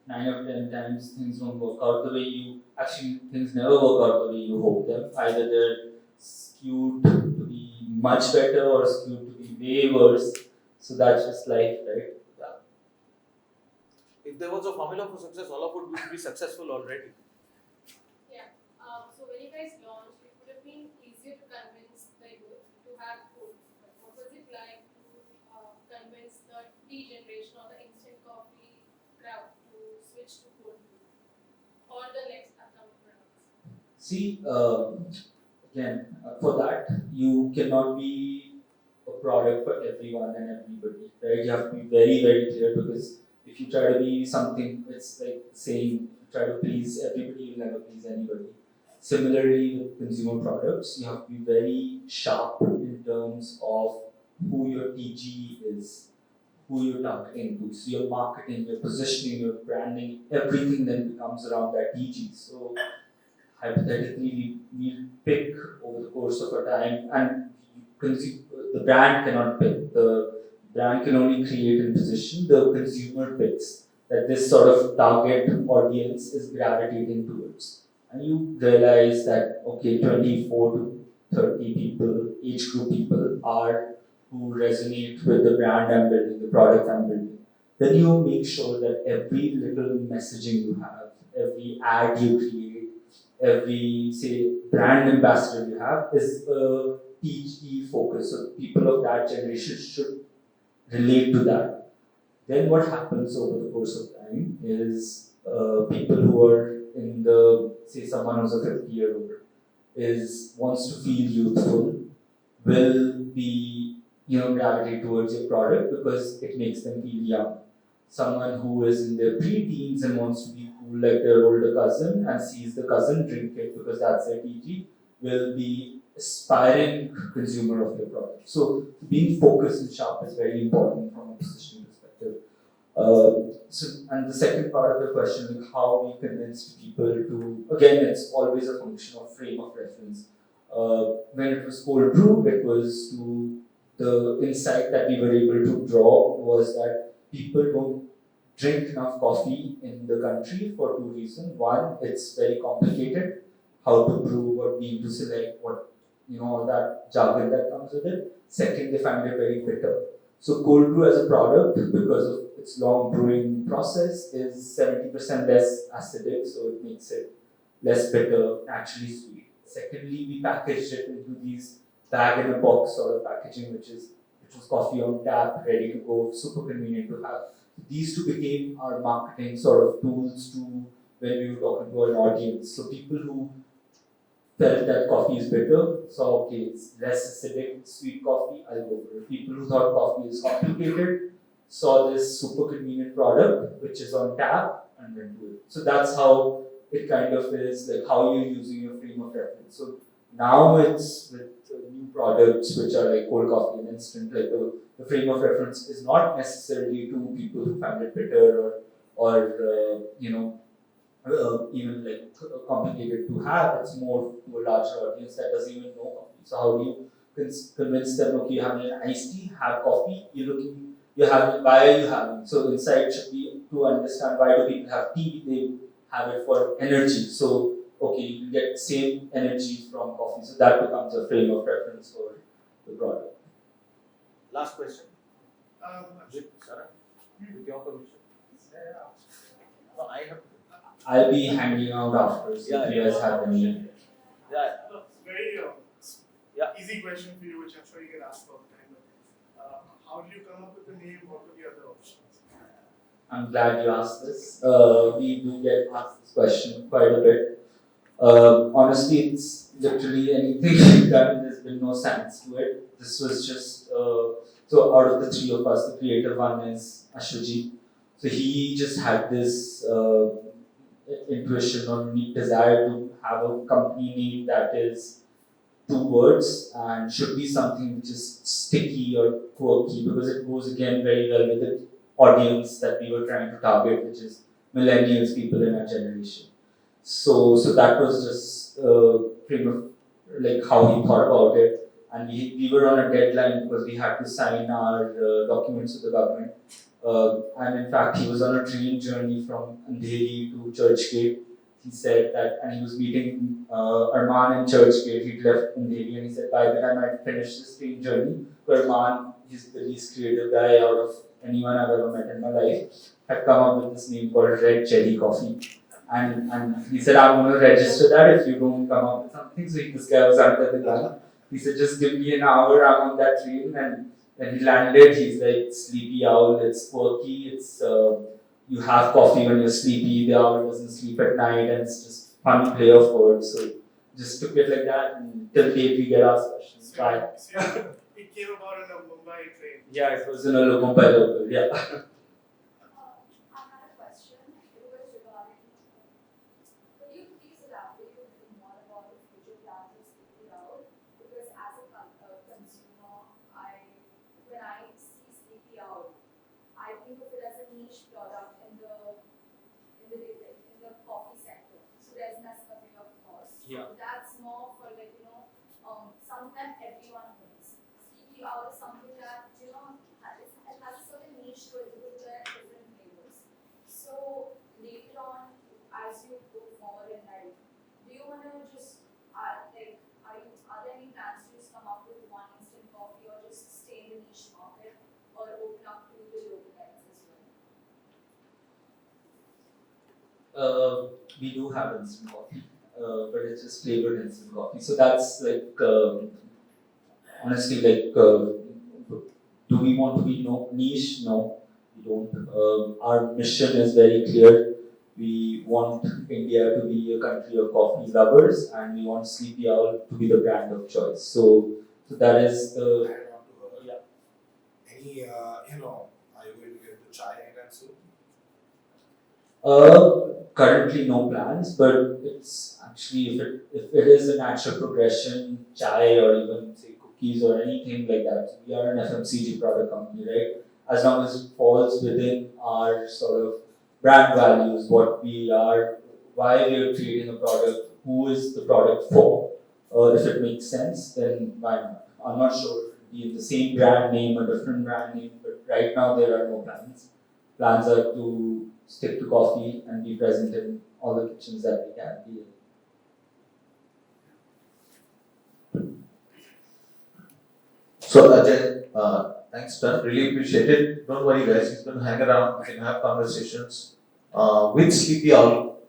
9 of 10 times things don't work out the way you actually things never work out the way you hope them. Either they're skewed to be much better or skewed to be way worse. So that's just life, right? If there was a formula for success, all of it would be successful already. Yeah. So when you guys launched, it would have been easier to convince the youth to have food. But what was it like to convince the tea generation or the instant coffee crowd to switch to cold brew or the next upcoming products? See, again, for that, you cannot be a product for everyone and everybody, right? You have to be very, very clear because if you try to be something, it's like saying, if you try to please everybody, you'll never please anybody. Similarly, with consumer products, you have to be very sharp in terms of who your TG is, who you're targeting to. So your marketing, your positioning, your branding, everything then becomes around that TG. So hypothetically, we pick over the course of a time, and the brand cannot pick. The brand can only create and position. The consumer picks that this sort of target audience is gravitating towards. And you realize that, okay, 24 to 30 people, age group people, are who resonate with the brand I'm building, the product I'm building. Then you make sure that every little messaging you have, every ad you create, every, say, brand ambassador you have is a TG focus. So people of that generation should relate to that. Then what happens over the course of time is people who are in the, say, someone who's a 50-year-old wants to feel youthful, will be, gravitate towards your product because it makes them feel young. Someone who is in their pre-teens and wants to be cool like their older cousin and sees the cousin drink it because that's their TG, will be aspiring consumer of your product. So being focused and sharp is very important from a positioning perspective. And the second part of the question, like how we convinced people to, again, it's always a function of frame of reference. When it was cold brew, it was to the insight that we were able to draw was that people don't drink enough coffee in the country for two reasons. One, it's very complicated, how to brew, what bean to select, what, all that jargon that comes with it. Second, they find it very bitter. So cold brew as a product, because of its long brewing process, is 70% less acidic, so it makes it less bitter, naturally sweet. Secondly, we packaged it into these bag in a box sort of packaging, which was coffee on tap, ready to go, super convenient to have. These two became our marketing sort of tools to when we were talking to an audience. So people who felt that coffee is bitter, so okay, it's less acidic, sweet coffee, I'll go for it. People who thought coffee is complicated saw this super convenient product which is on tap and went to it. So that's how it kind of is, like how you're using your frame of reference. So now it's with new products which are like cold coffee and instant, like the frame of reference is not necessarily to people who find it bitter or even like complicated to have. It's more to a larger audience that doesn't even know coffee. So how do you convince them? Okay, you're having an iced tea, have coffee. You're having. Why are you having? So insight should be to understand why do people have tea. They have it for energy. So okay, you get same energy from coffee. So that becomes a frame of reference for the product. Last question. Sarah, with your permission. No, I have. I'll be hanging out after. So if you guys have any. Yeah. Very easy question for you, which I'm sure you get asked all the time. But how did you come up with the name? What were the other options? I'm glad you asked this. We do get asked this question quite a bit. Honestly, it's literally anything we've done. There's been no science to it. This was just so out of the three of us, the creative one is Ashwaji. So he just had this intuition or desire to have a company name that is two words and should be something which is sticky or quirky because it goes again very well with the audience that we were trying to target, which is millennials, people in our generation. So that was just pretty much like how he thought about it, and we were on a deadline because we had to sign our documents with the government. And in fact, he was on a train journey from Andheri to Churchgate. He said that, and he was meeting Arman in Churchgate. He'd left Andheri, and he said, by the time I'd finished this train journey, Arman, he's the least creative guy out of anyone I've ever met in my life, had come up with this name called Red Cherry Coffee. And he said, I'm going to register that if you don't come up with something. So this guy was under the gun. He said, just give me an hour, I'm on that train. And when he landed, he's like, sleepy owl, it's quirky, it's you have coffee when you're sleepy, the owl doesn't sleep at night, and it's just fun play of words. So just took it like that, and till date we get asked questions. Why? So it came about in a Mumbai train. Yeah, it was in a Mumbai local, yeah. I had a question. It was regarding, could you please elaborate a bit more about the future plans of Sleepy Owl? Because as a consumer, when I see Sleepy Owl, I think of it as a niche product in the coffee sector. So there's Nescafe, of course. Yeah. That's more for sometimes everyone wins. Sleepy Owl is something that it has a certain niche to it because there are different flavors. So later on, as you go forward in life, do you want to just are there any plans to just come up with one instant coffee or just stay in the niche market or open up to the local guys as well? We do have instant coffee, but it's just flavored instant coffee. So that's like, honestly, like, do we want to be niche? No, we don't. Our mission is very clear. We want India to be a country of coffee lovers, and we want Sleepy Owl to be the brand of choice. So that is the. Add on to her. Any, are you going to get into chai anytime soon? Currently no plans, but it's actually if it is a natural progression, chai or even say cookies or anything like that. We are an FMCG product company, right? As long as it falls within our sort of brand values, what we are, why we are creating a product, who is the product for. If it makes sense, then why not? I'm not sure if it be the same brand name or different brand name, but right now there are no plans. Plans are to stick to coffee and be present in all the kitchens that we can be in. So Ajay, thanks, Tan. Really appreciate it. Don't worry, guys. He's going to hang around. We can have conversations with Sleepy Owl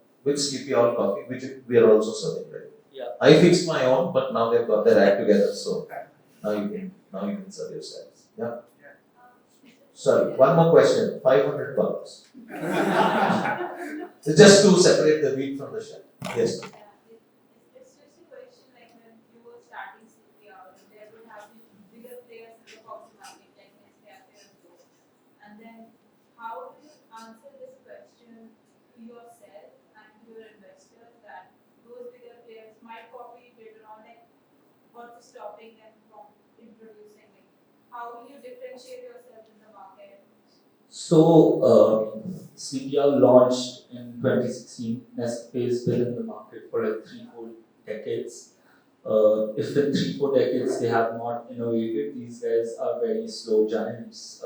coffee, which we are also serving, right? Yeah. I fixed my own, but now they've got their act together, so now you can serve yourselves. Yeah. Sorry, one more question. $500. So just to separate the wheat from the chaff. Yes. It's just a question like when you were starting Sleepy Owl, there would have been bigger players in the coffee market like Nescafe and so. And then how do you answer this question to yourself and to your investors that those bigger players might copy later on, like what's stopping them from introducing it? How will you differentiate yourself in the market? So, Sleepy Owl launched in 2016. Nescafe has been in the market for like 3-4 decades. If in 3-4 decades they have not innovated, these guys are very slow giants.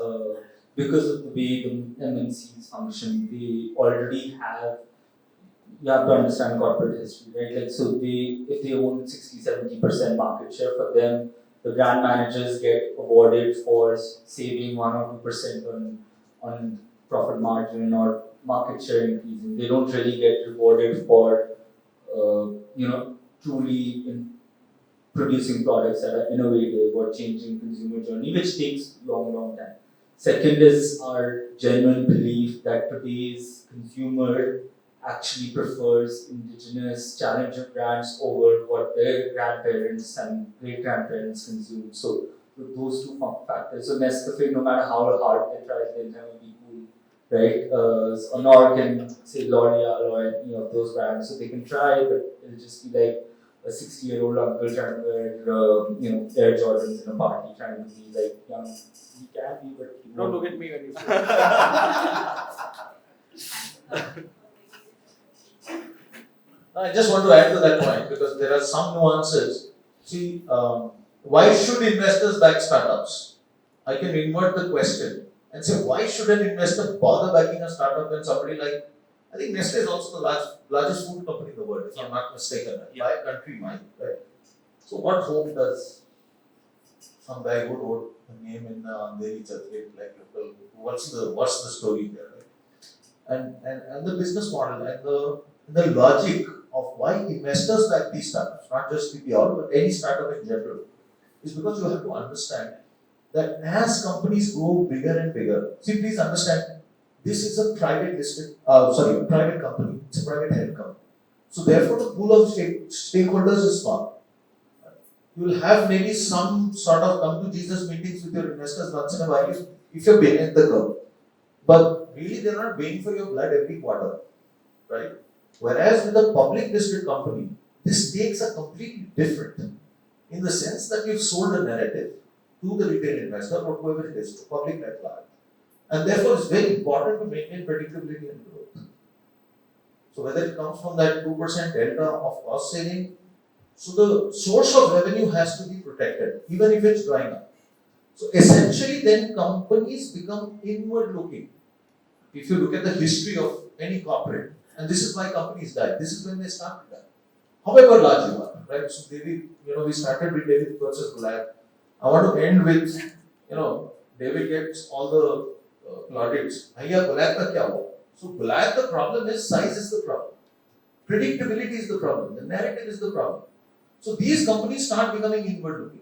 Because of the way the MNCs function, they already have. You have to understand corporate history, right? Like, so if they own 60-70% market share, for them, the brand managers get awarded for saving 1 or 2% on profit margin or market share increasing. They don't really get rewarded for, truly producing products that are innovative or changing consumer journey, which takes long time. Second is our genuine belief that today's consumer actually prefers indigenous challenger brands over what their grandparents and great grandparents consumed. So those two factors. So Nescafe, no matter how hard they try, they'll never be cool, right? Honor can say L'Oreal or any of those brands, so they can try, but it'll just be like a 60-year-old uncle trying to wear, Air Jordans in a party, trying to be like young. He can be, but he Don't won't. look at me when you say I just want to add to that point because there are some nuances. See, why should investors back startups? I can invert the question and say, why should an investor bother backing a startup when somebody like, I think Nestle is also the largest food company in the world, if I'm not mistaken, by countrywide, right? So what hope does some guy who wrote a name in Andheri Chhatri, like local, what's the story there, right? And the business model and the logic of why investors back these startups, not just PPR, but any startup in general, is because you have to understand that as companies grow bigger and bigger, see, please understand, this is a private company, it's a private held company. So therefore the pool of stakeholders is small. You will have maybe some sort of come to Jesus meetings with your investors once in a while if you're beneath the curve. But really they're not waiting for your blood every quarter, right? Whereas with a public listed company, this takes a completely different, in the sense that you've sold a narrative to the retail investor or whoever it is, to public at large. And therefore it's very important to maintain predictability and growth. So whether it comes from that 2% delta of cost saving, so the source of revenue has to be protected, even if it's drying up. So essentially then companies become inward looking. If you look at the history of any corporate, and this is why companies die, this is when they start to die. However large you are, right? So David, we started with David versus Goliath. I want to end with, David gets all the plaudits. Bhaiya, Goliath ka kya hua? So Goliath, the problem is size is the problem. Predictability is the problem. The narrative is the problem. So these companies start becoming inward looking.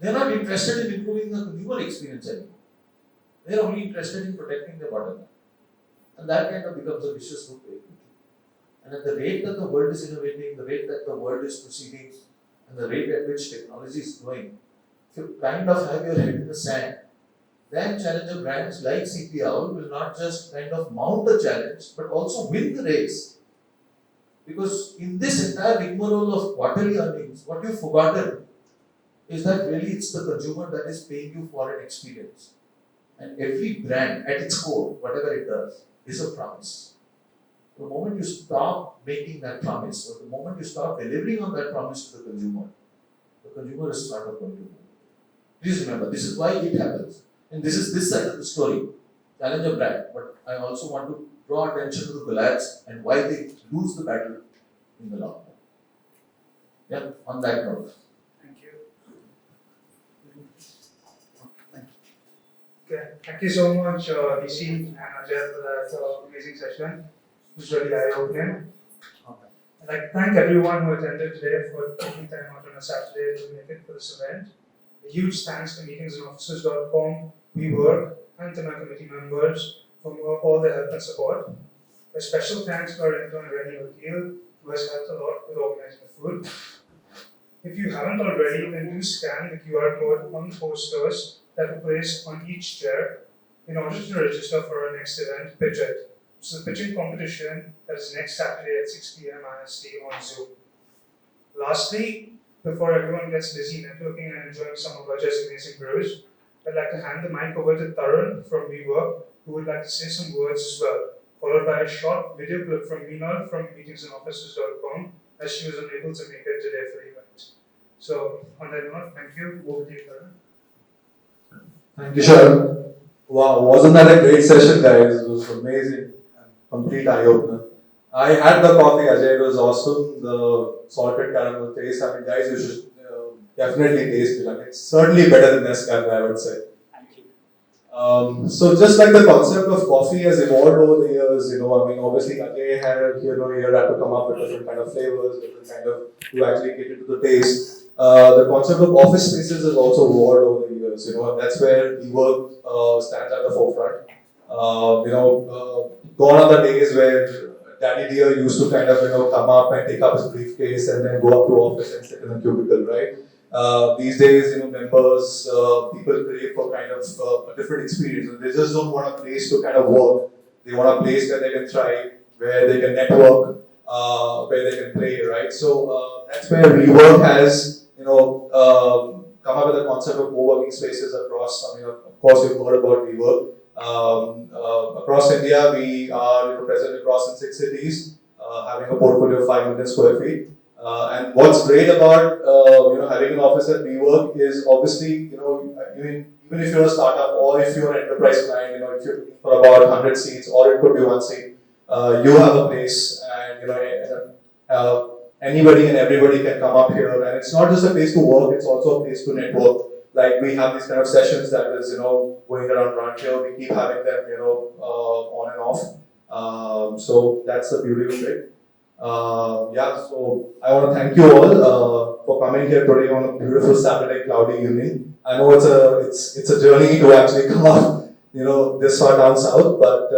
They're not interested in improving the consumer experience anymore. They're only interested in protecting their bottom line. And that kind of becomes a vicious loop very quickly. And at the rate that the world is innovating, the rate that the world is proceeding, and the rate at which technology is growing, if you kind of have your head in the sand, then challenger brands like CPL will not just kind of mount the challenge, but also win the race. Because in this entire rigmarole of quarterly earnings, what you've forgotten is that really it's the consumer that is paying you for an experience. And every brand at its core, whatever it does, is a promise. The moment you stop making that promise, or the moment you stop delivering on that promise to the consumer is sort of going to move. Please remember, this is why it happens. And this is this side of the story. Challenger brand. But I also want to draw attention to the Goliaths and why they lose the battle in the long run. Yeah, on that note. Thank you. Okay, thank you so much, DC and Ajay, for that amazing session. It was really eye-opening. I'd like to thank everyone who attended today for taking time out on a Saturday to make it for this event. A huge thanks to meetingsandoffices.com, WeWork, and to my committee members for all their help and support. A special thanks to our intern Rennie Vakil, who has helped a lot with organizing the food. If you haven't already, then do scan the QR code on the posters that are placed on each chair in order to register for our next event, Pitch It. Which is a pitching competition that is next Saturday at 6 p.m. IST on Zoom. Lastly, before everyone gets busy networking and enjoying some of Ajay's amazing brews, I'd like to hand the mic over to Tarun from WeWork, who would like to say some words as well, followed by a short video clip from Meenal from meetingsandoffices.com, as she was unable to make it today for the event. So, on that note, thank you. Over to you, Tarun. Thank you, Sharon. Wow, wasn't that a great session, guys? It was amazing. Complete eye-opener. I had the coffee, Ajay. It was awesome. The salted caramel taste. I mean, guys, you should definitely taste it. I mean, it's certainly better than Nescafe, I would say. thank you. So just like the concept of coffee has evolved over the years, I mean, obviously Ajay had, here had to come up with different kind of flavors, different kind of, to actually cater to the taste. The concept of office spaces has also evolved over the years, and that's where WeWork stands at the forefront. Gone are the days where Daddy Dear used to kind of, come up and take up his briefcase and then go up to office and sit in a cubicle, right? These days, members, people crave for kind of a different experience. They just don't want a place to kind of work. They want a place where they can thrive, where they can network, where they can play, right? So that's where WeWork has, come up with the concept of co-working spaces across. I mean, of course, you've heard about WeWork. Across India, we are present across in 6 cities, having a portfolio of 5 million square feet. And what's great about having an office at WeWork is obviously even if you're a startup or if you're an enterprise client, if you're looking for about 100 seats or it could be 1 seat, you have a place and anybody and everybody can come up here, and it's not just a place to work, it's also a place to network. Like we have these kind of sessions that is going around here. We keep having them on and off. So that's the beauty of it. So I want to thank you all for coming here today on a beautiful Saturday cloudy evening. I know it's a journey to actually come up, this far down south, but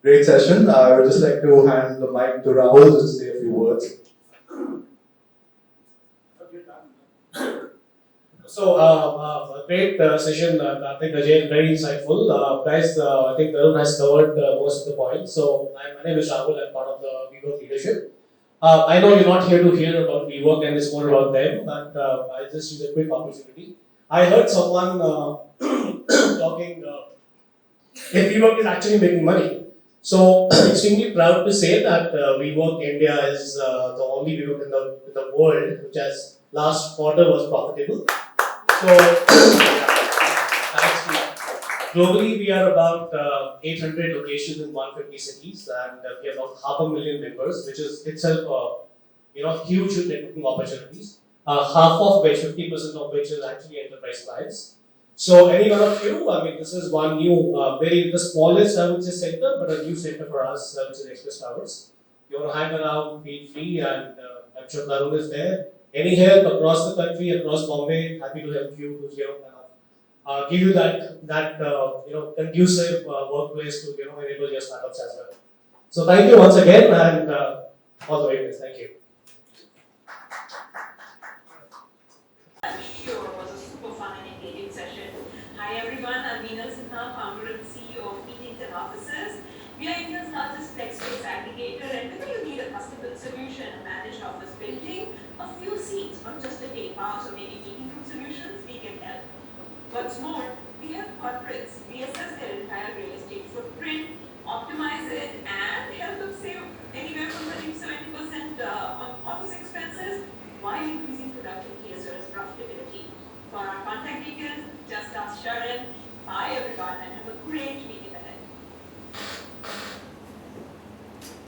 great session. I would just like to hand the mic to Rahul just to say a few words. So, a great session, Karthic, Ajay, very insightful. Guys, I think Tarun has covered most of the points. So, my name is Rahul, I'm part of the WeWork leadership. I know you're not here to hear about WeWork and it's more about them, but I just use a quick opportunity. I heard someone talking if WeWork is actually making money. So, extremely proud to say that WeWork India is the only WeWork in the world which has last quarter was profitable. So, globally, we are about 800 locations in 150 cities, and we have about 500,000 members, which is itself, huge networking opportunities. Half of which, 50% of which, is actually enterprise clients. So, any one of you, I mean, this is one new, the smallest, I would say, center, but a new center for us, which is Express Towers. You want to hang around, feel free, and I'm sure Tarun is there. Any help across the country, across Bombay, happy to help you to give you that conducive workplace to enable your startups as well. So thank you once again, and all the way best. Thank you. I'm sure it was a super fun and engaging session. Hi everyone, I'm Meena Sinha, founder and CEO of Meetings and Offices. We are India's largest flex space aggregator, and whether you need a custom-built solution, a managed office building, a few seats, or just a tape house or maybe meeting room solutions, we can help. What's more, we have corporates reassess their entire real estate footprint, optimize it, and help them save anywhere from 30 to 70% on office expenses while increasing productivity as well as profitability. For our contact details, just ask Sharon. Bye.